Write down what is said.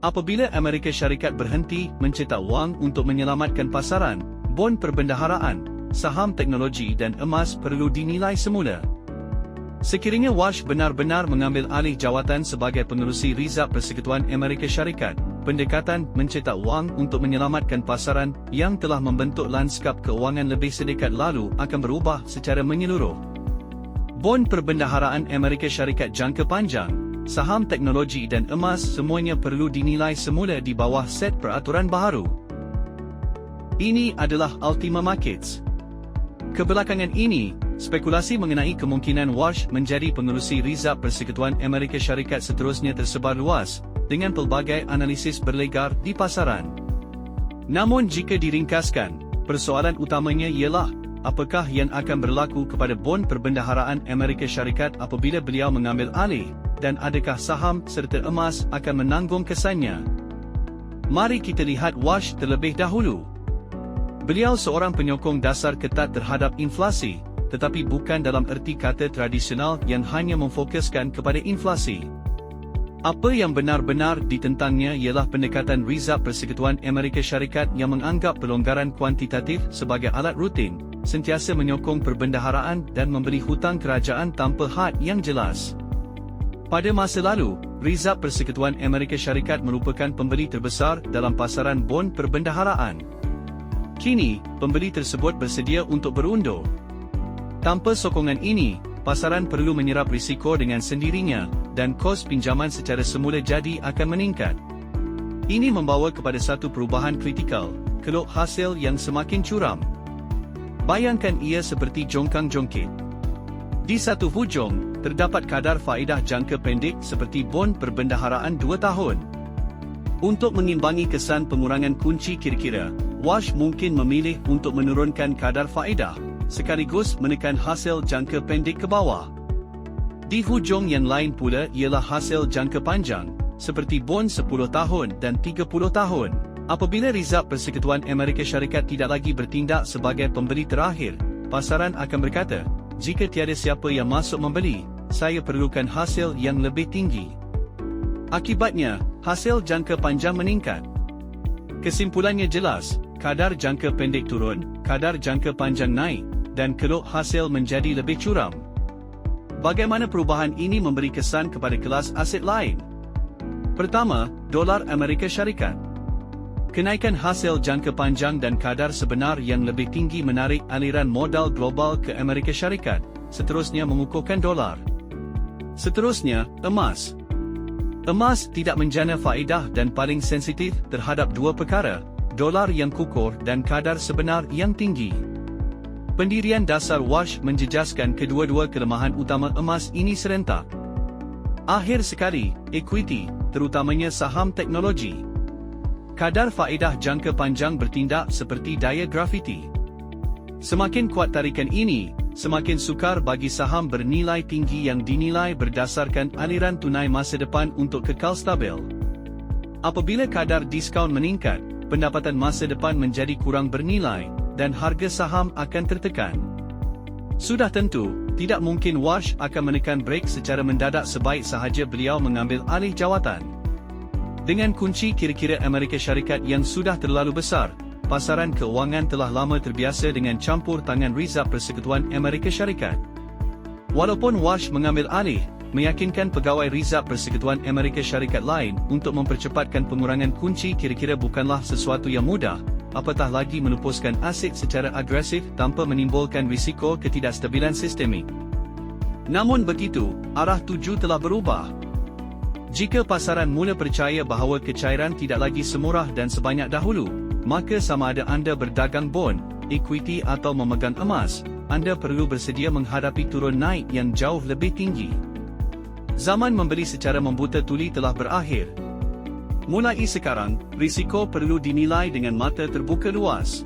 Apabila Amerika Syarikat berhenti mencetak wang untuk menyelamatkan pasaran, bon perbendaharaan, saham teknologi dan emas perlu dinilai semula. Sekiranya Walsh benar-benar mengambil alih jawatan sebagai pengerusi Rizab Persekutuan Amerika Syarikat, pendekatan mencetak wang untuk menyelamatkan pasaran yang telah membentuk lanskap keuangan lebih sedekat lalu akan berubah secara menyeluruh. Bon perbendaharaan Amerika Syarikat jangka panjang, saham teknologi dan emas semuanya perlu dinilai semula di bawah set peraturan baharu. Ini adalah Ultima Markets. Kebelakangan ini, spekulasi mengenai kemungkinan Walsh menjadi pengerusi Rizab Persekutuan Amerika Syarikat seterusnya tersebar luas, dengan pelbagai analisis berlegar di pasaran. Namun jika diringkaskan, persoalan utamanya ialah, apakah yang akan berlaku kepada bon perbendaharaan Amerika Syarikat apabila beliau mengambil alih, dan adakah saham serta emas akan menanggung kesannya? Mari kita lihat Walsh terlebih dahulu. Beliau seorang penyokong dasar ketat terhadap inflasi, tetapi bukan dalam erti kata tradisional yang hanya memfokuskan kepada inflasi. Apa yang benar-benar ditentangnya ialah pendekatan Rizab Persekutuan Amerika Syarikat yang menganggap pelonggaran kuantitatif sebagai alat rutin, sentiasa menyokong perbendaharaan dan membeli hutang kerajaan tanpa had yang jelas. Pada masa lalu, Rizab Persekutuan Amerika Syarikat merupakan pembeli terbesar dalam pasaran bon perbendaharaan. Kini, pembeli tersebut bersedia untuk berundur. Tanpa sokongan ini, pasaran perlu menyerap risiko dengan sendirinya, dan kos pinjaman secara semula jadi akan meningkat. Ini membawa kepada satu perubahan kritikal, keluk hasil yang semakin curam. Bayangkan ia seperti jongkang-jongkit. Di satu hujung, terdapat kadar faedah jangka pendek seperti bon perbendaharaan 2 tahun. Untuk mengimbangi kesan pengurangan kunci kira-kira, Walsh mungkin memilih untuk menurunkan kadar faedah, sekaligus menekan hasil jangka pendek ke bawah. Di hujung yang lain pula ialah hasil jangka panjang, seperti bon 10 tahun dan 30 tahun. Apabila Rizab Persekutuan Amerika Syarikat tidak lagi bertindak sebagai pembeli terakhir, pasaran akan berkata, jika tiada siapa yang masuk membeli, saya perlukan hasil yang lebih tinggi. Akibatnya, hasil jangka panjang meningkat. Kesimpulannya jelas, kadar jangka pendek turun, kadar jangka panjang naik, dan keluk hasil menjadi lebih curam. Bagaimana perubahan ini memberi kesan kepada kelas aset lain? Pertama, dolar Amerika Syarikat. Kenaikan hasil jangka panjang dan kadar sebenar yang lebih tinggi menarik aliran modal global ke Amerika Syarikat, seterusnya mengukuhkan dolar. Seterusnya, emas. Emas tidak menjana faedah dan paling sensitif terhadap dua perkara, dolar yang kukuh dan kadar sebenar yang tinggi. Pendirian dasar Walsh menjejaskan kedua-dua kelemahan utama emas ini serentak. Akhir sekali, equity, terutamanya saham teknologi. Kadar faedah jangka panjang bertindak seperti daya grafiti. Semakin kuat tarikan ini, semakin sukar bagi saham bernilai tinggi yang dinilai berdasarkan aliran tunai masa depan untuk kekal stabil. Apabila kadar diskaun meningkat, pendapatan masa depan menjadi kurang bernilai, dan harga saham akan tertekan. Sudah tentu, tidak mungkin Walsh akan menekan brek secara mendadak sebaik sahaja beliau mengambil alih jawatan. Dengan kunci kira-kira Amerika Syarikat yang sudah terlalu besar, pasaran keuangan telah lama terbiasa dengan campur tangan Rizab Persekutuan Amerika Syarikat. Walaupun Walsh mengambil alih, meyakinkan pegawai Rizab Persekutuan Amerika Syarikat lain untuk mempercepatkan pengurangan kunci kira-kira bukanlah sesuatu yang mudah, apatah lagi menupuskan aset secara agresif tanpa menimbulkan risiko ketidakstabilan sistemik. Namun begitu, arah tuju telah berubah. Jika pasaran mula percaya bahawa kecairan tidak lagi semurah dan sebanyak dahulu, maka sama ada anda berdagang bon, equity atau memegang emas, anda perlu bersedia menghadapi turun naik yang jauh lebih tinggi. Zaman membeli secara membuta tuli telah berakhir. Mulai sekarang, risiko perlu dinilai dengan mata terbuka luas.